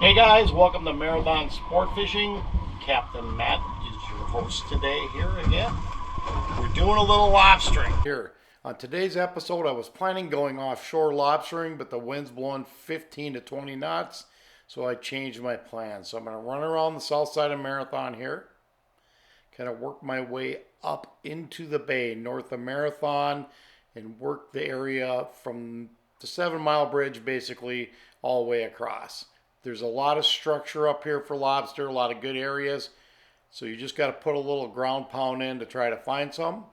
Hey guys, welcome to Marathon Sport Fishing. Captain Matt is your host today here again. We're doing a little lobstering. Here, on today's episode, I was planning going offshore lobstering, but the wind's blowing 15 to 20 knots, so I changed my plan. So I'm going to run around the south side of Marathon here, kind of work my way up into the bay, north of Marathon, and work the area from the 7 Mile Bridge basically all the way across. There's a lot of structure up here for lobster, a lot of good areas. So you just got to put a little ground pound in to try to find some.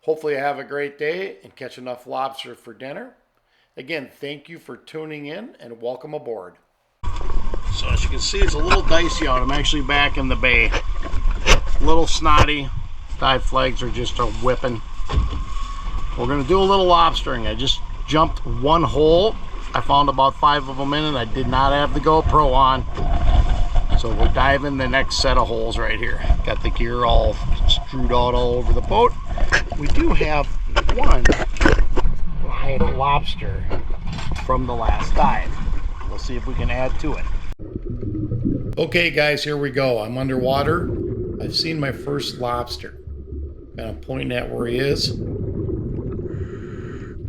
Hopefully you have a great day and catch enough lobster for dinner. Again, thank you for tuning in and welcome aboard. So as you can see, it's a little dicey out. I'm actually back in the bay. A little snotty. Dive flags are just whipping. We're going to do a little lobstering. I just jumped one hole. I found about 5 of them in, and I did not have the GoPro on. So we're diving the next set of holes right here. Got the gear all strewed out all over the boat. We do have one live lobster from the last dive. We'll see if we can add to it. Okay guys, here we go. I'm underwater. I've seen my first lobster. Kind of pointing at where he is.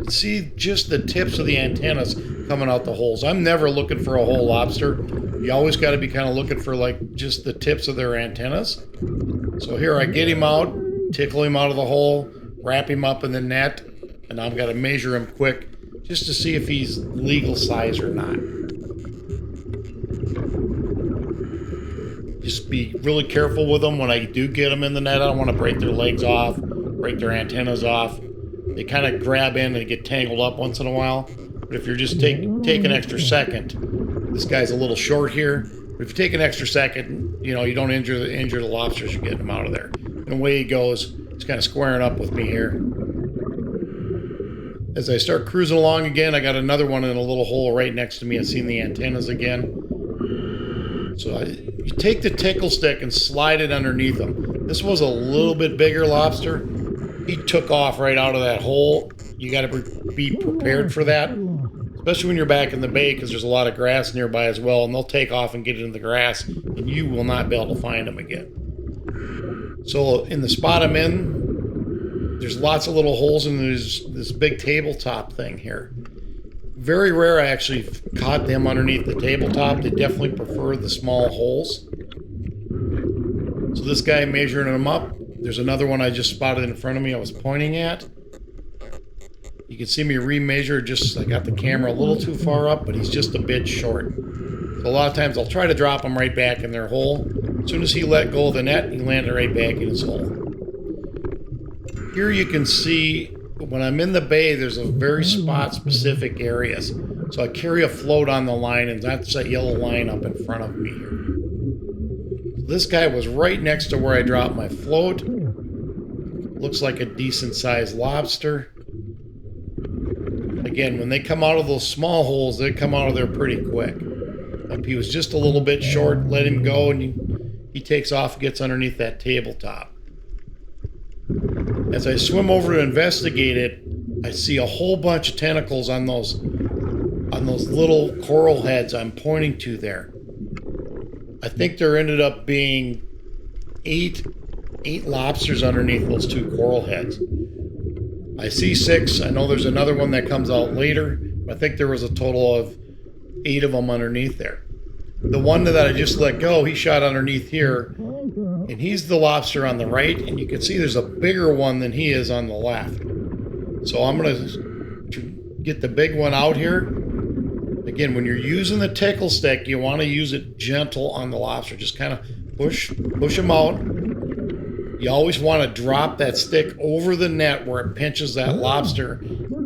See just the tips of the antennas coming out the holes. I'm never looking for a whole lobster. You always got to be kind of looking for like just the tips of their antennas. So here I get him out, tickle him out of the hole, wrap him up in the net, and I've got to measure him quick just to see if he's legal size or not. Just be really careful with them when I do get them in the net. I don't want to break their legs off, break their antennas off. They kind of grab in and get tangled up once in a while. But if you're just take an extra second, this guy's a little short here. But if you take an extra second, you know, you don't injure the lobsters, you're getting them out of there. And away he goes. He's kind of squaring up with me here. As I start cruising along again, I got another one in a little hole right next to me. I've seen the antennas again. So you take the tickle stick and slide it underneath him. This was a little bit bigger lobster. He took off right out of that hole. You got to be prepared for that, especially when you're back in the bay because there's a lot of grass nearby as well, and they'll take off and get into the grass, and you will not be able to find them again. So in the spot I'm in, there's lots of little holes, and there's this big tabletop thing here. Very rare I actually caught them underneath the tabletop. They definitely prefer the small holes. So this guy measuring them up. There's another one I just spotted in front of me I was pointing at. You can see me remeasure, just I got the camera a little too far up, but he's just a bit short. So a lot of times I'll try to drop him right back in their hole. As soon as he let go of the net, he landed right back in his hole. Here you can see when I'm in the bay, there's a very spot-specific areas. So I carry a float on the line, and that's that yellow line up in front of me here. This guy was right next to where I dropped my float. Looks like a decent sized lobster. Again, when they come out of those small holes, they come out of there pretty quick. If he was just a little bit short, let him go, and he takes off and gets underneath that tabletop. As I swim over to investigate it, I see a whole bunch of tentacles on those little coral heads I'm pointing to there. I think there ended up being eight lobsters underneath those 2 coral heads. I see 6. I know there's another one that comes out later. I think there was a total of 8 of them underneath there. The one that I just let go, he shot underneath here, and he's the lobster on the right, and you can see there's a bigger one than he is on the left. So I'm going to get the big one out here. Again, when you're using the tickle stick, you want to use it gentle on the lobster. Just kind of push them out. You always want to drop that stick over the net where it pinches that lobster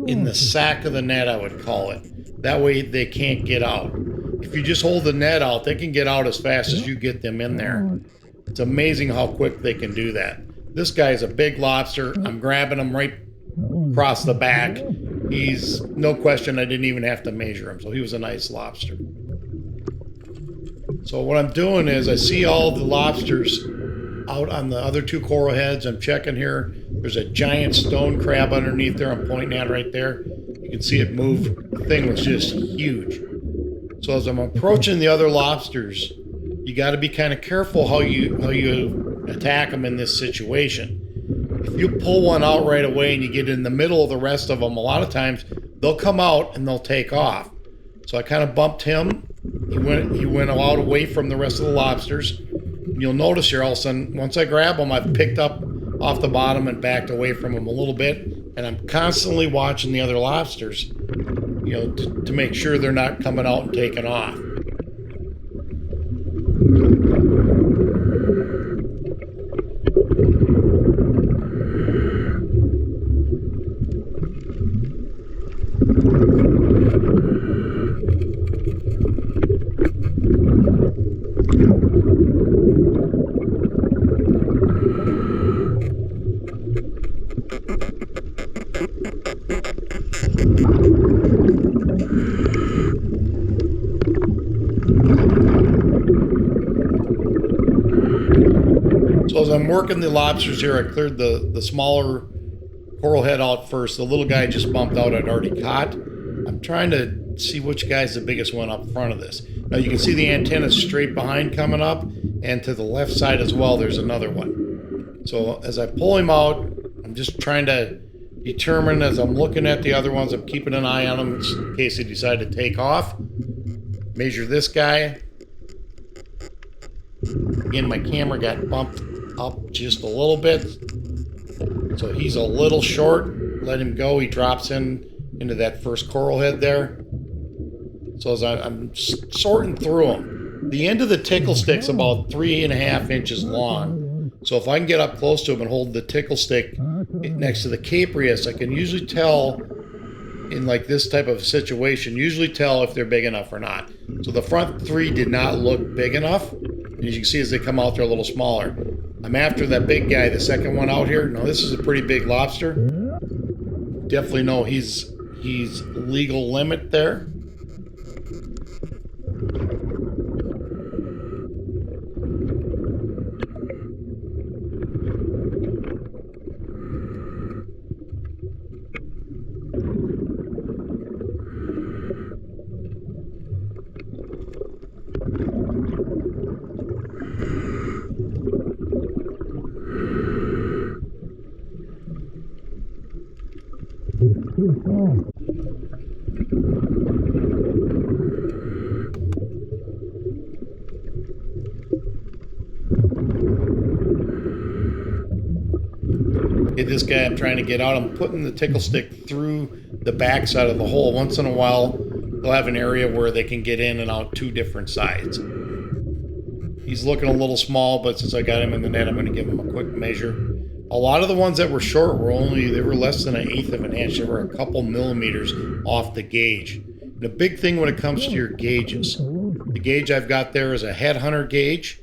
in the sack of the net, I would call it. That way they can't get out. If you just hold the net out, they can get out as fast as you get them in there. It's amazing how quick they can do that. This guy is a big lobster. I'm grabbing him right across the back. He's, no question, I didn't even have to measure him, so he was a nice lobster. So what I'm doing is I see all the lobsters out on the other 2 coral heads. I'm checking here. There's a giant stone crab underneath there I'm pointing at right there. You can see it move. The thing was just huge. So as I'm approaching the other lobsters, you got to be kind of careful how you attack them in this situation. If you pull one out right away and you get in the middle of the rest of them, a lot of times they'll come out and they'll take off. So I kind of bumped him. He went out away from the rest of the lobsters. And you'll notice here all of a sudden, once I grab him, I've picked up off the bottom and backed away from him a little bit. And I'm constantly watching the other lobsters, to make sure they're not coming out and taking off. So as I'm working the lobsters here, I cleared the smaller coral head out first. The little guy just bumped out I'd already caught. I'm trying to see which guy's the biggest one up front of this. Now you can see the antenna straight behind coming up, and to the left side as well, there's another one. So as I pull him out, I'm just trying to determine, as I'm looking at the other ones, I'm keeping an eye on them in case they decide to take off. Measure this guy. Again, my camera got bumped up just a little bit, so he's a little short. Let him go. He drops into that first coral head there. So as I'm sorting through them, the end of the tickle stick's about 3.5 inches long. So if I can get up close to him and hold the tickle stick next to the caprius, I can usually tell, in like this type of situation, if they're big enough or not. So the front three did not look big enough. And as you can see, as they come out, they're a little smaller. I'm after that big guy, the second one out here. Now this is a pretty big lobster. Definitely know he's legal limit there. Okay, this guy I'm trying to get out. I'm putting the tickle stick through the back side of the hole. Once in a while, they'll have an area where they can get in and out two different sides. He's looking a little small, but since I got him in the net, I'm going to give him a quick measure. A lot of the ones that were short were less than 1/8 of an inch. They were a couple millimeters off the gauge. And a big thing when it comes to your gauges, the gauge I've got there is a headhunter gauge.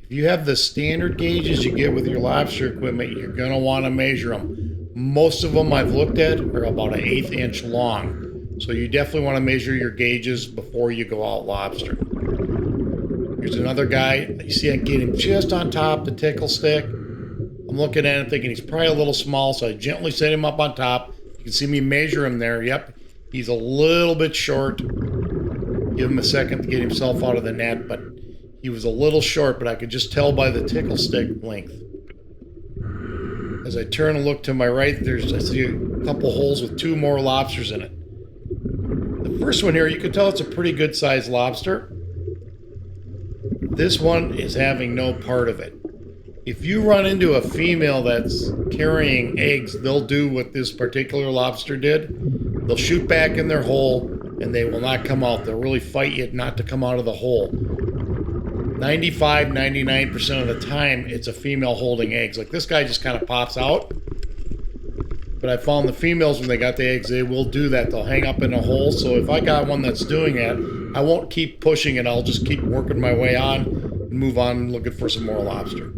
If you have the standard gauges you get with your lobster equipment, you're going to want to measure them. Most of them I've looked at are about 1/8 inch long. So you definitely want to measure your gauges before you go out lobster. Here's another guy. You see I get him just on top the tickle stick. I'm looking at him thinking he's probably a little small, so I gently set him up on top. You can see me measure him there. Yep, he's a little bit short. Give him a second to get himself out of the net, but he was a little short, but I could just tell by the tickle stick length. As I turn and look to my right, I see a couple holes with 2 more lobsters in it. The first one here, you can tell it's a pretty good sized lobster. This one is having no part of it. If you run into a female that's carrying eggs, they'll do what this particular lobster did. They'll shoot back in their hole and they will not come out. They'll really fight you not to come out of the hole. 99% of the time, it's a female holding eggs. Like this guy just kind of pops out. But I found the females, when they got the eggs, they will do that. They'll hang up in a hole. So if I got one that's doing that, I won't keep pushing it. I'll just keep working my way on and move on looking for some more lobster.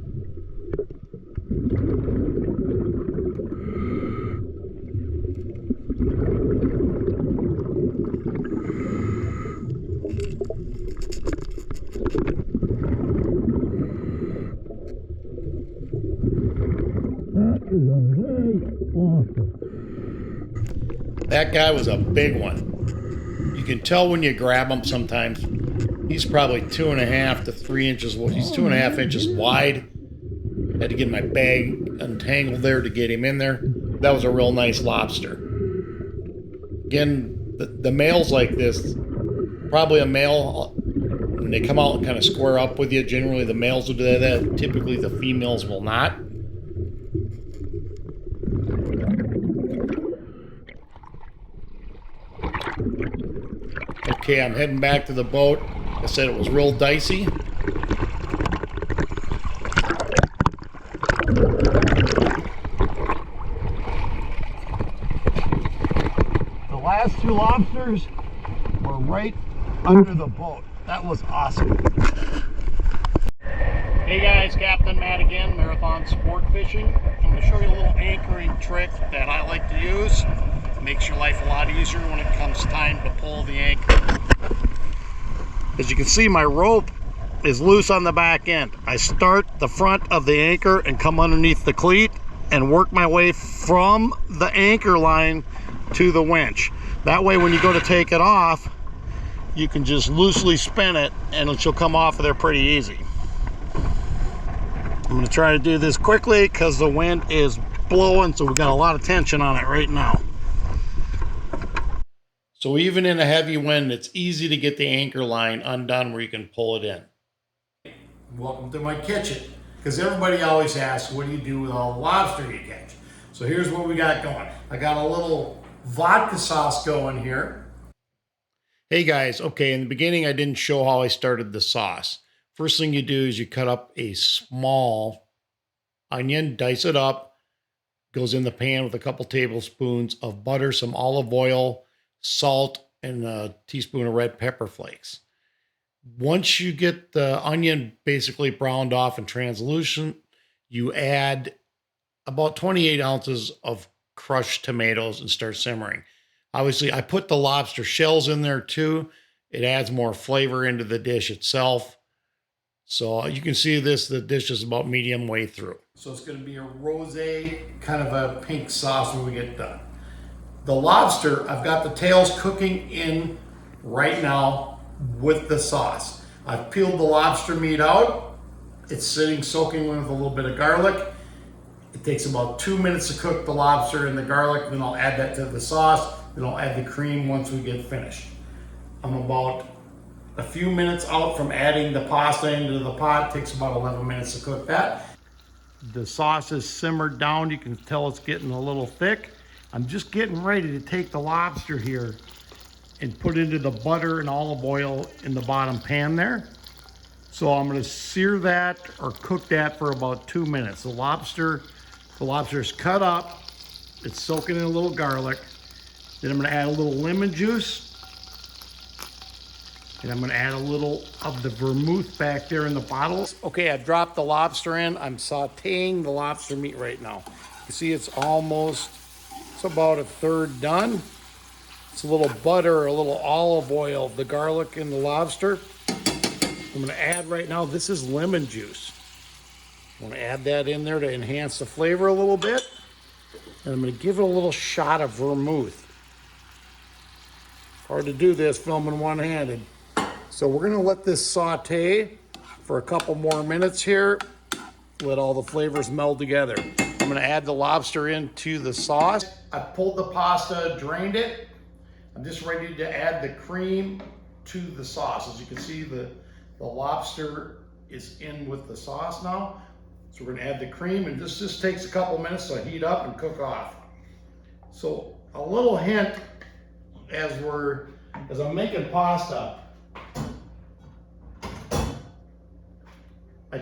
That guy was a big one. You can tell when you grab him sometimes. He's probably 2.5 to 3 inches. He's 2.5 inches wide. Had to get my bag untangled there to get him in there. That was a real nice lobster. Again, the males like this, probably a male, when they come out and kind of square up with you, generally the males will do that. Typically the females will not. Okay, I'm heading back to the boat. I said it was real dicey. The last 2 lobsters were right under the boat. That was awesome. Hey guys, Captain Matt again, Marathon Sport Fishing. I'm going to show you a little anchoring trick that I like to use. It makes your life a lot easier when it comes time to pull the anchor. As you can see, my rope is loose on the back end. I start the front of the anchor and come underneath the cleat and work my way from the anchor line to the winch. That way when you go to take it off, you can just loosely spin it and it'll come off of there pretty easy. I'm going to try to do this quickly because the wind is blowing, so we've got a lot of tension on it right now. So even in a heavy wind, it's easy to get the anchor line undone where you can pull it in. Welcome to my kitchen, because everybody always asks, what do you do with all the lobster you catch? So here's what we got going. I got a little vodka sauce going here. Hey guys, okay, in the beginning I didn't show how I started the sauce. First thing you do is you cut up a small onion, dice it up, goes in the pan with a couple tablespoons of butter, some olive oil, salt, and a teaspoon of red pepper flakes. Once you get the onion basically browned off and translucent, you add about 28 ounces of crushed tomatoes and start simmering. Obviously, I put the lobster shells in there too. It adds more flavor into the dish itself. So you can see this, the dish is about medium way through. So it's going to be a rosé, kind of a pink sauce when we get done. The lobster, I've got the tails cooking in right now with the sauce. I've peeled the lobster meat out. It's sitting soaking with a little bit of garlic. It takes about 2 minutes to cook the lobster and the garlic, then I'll add that to the sauce, then I'll add the cream once we get finished. I'm about a few minutes out from adding the pasta into the pot. It takes about 11 minutes to cook that. The sauce is simmered down. You can tell it's getting a little thick. I'm just getting ready to take the lobster here and put into the butter and olive oil in the bottom pan there. So I'm going to sear that or cook that for about 2 minutes. The lobster is cut up. It's soaking in a little garlic. Then I'm going to add a little lemon juice. And I'm going to add a little of the vermouth back there in the bottle. Okay, I've dropped the lobster in. I'm sauteing the lobster meat right now. You see it's about a third done. It's a little butter, a little olive oil, the garlic and the lobster. I'm going to add right now, this is lemon juice. I'm going to add that in there to enhance the flavor a little bit. And I'm going to give it a little shot of vermouth. Hard to do this filming one-handed. So we're going to let this saute for a couple more minutes here. Let all the flavors meld together. I'm going to add the lobster into the sauce. I pulled the pasta, drained it. I'm just ready to add the cream to the sauce. As you can see, the lobster is in with the sauce now. So we're going to add the cream, and this just takes a couple minutes to heat up and cook off. So a little hint as I'm making pasta, I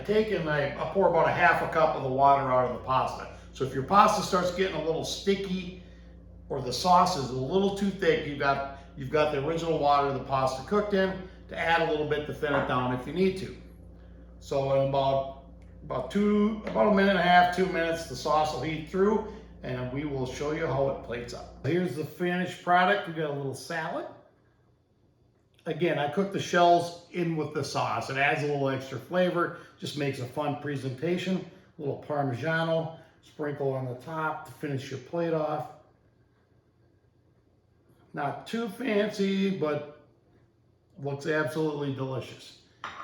pour about a half a cup of the water out of the pasta. So if your pasta starts getting a little sticky or the sauce is a little too thick, you've got the original water the pasta cooked in to add a little bit to thin it down if you need to. So in about a minute and a half, 2 minutes, the sauce will heat through and we will show you how it plates up. Here's the finished product. We got a little salad. Again, I cook the shells in with the sauce. It adds a little extra flavor, just makes a fun presentation. A little Parmigiano, sprinkle on the top to finish your plate off. Not too fancy, but Looks absolutely delicious.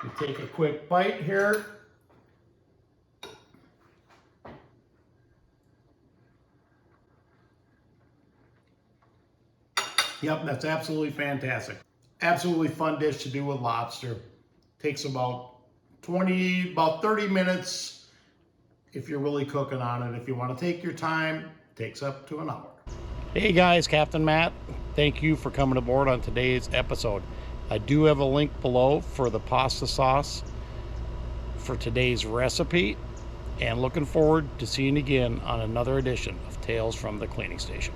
You take a quick bite here. Yep, that's absolutely fantastic. Absolutely fun dish to do with lobster. Takes about 30 minutes if you're really cooking on it. If you want to take your time, takes up to an hour. Hey guys, Captain Matt. Thank you for coming aboard on today's episode. I do have a link below for the pasta sauce for today's recipe, and looking forward to seeing you again on another edition of Tales from the Cleaning Station.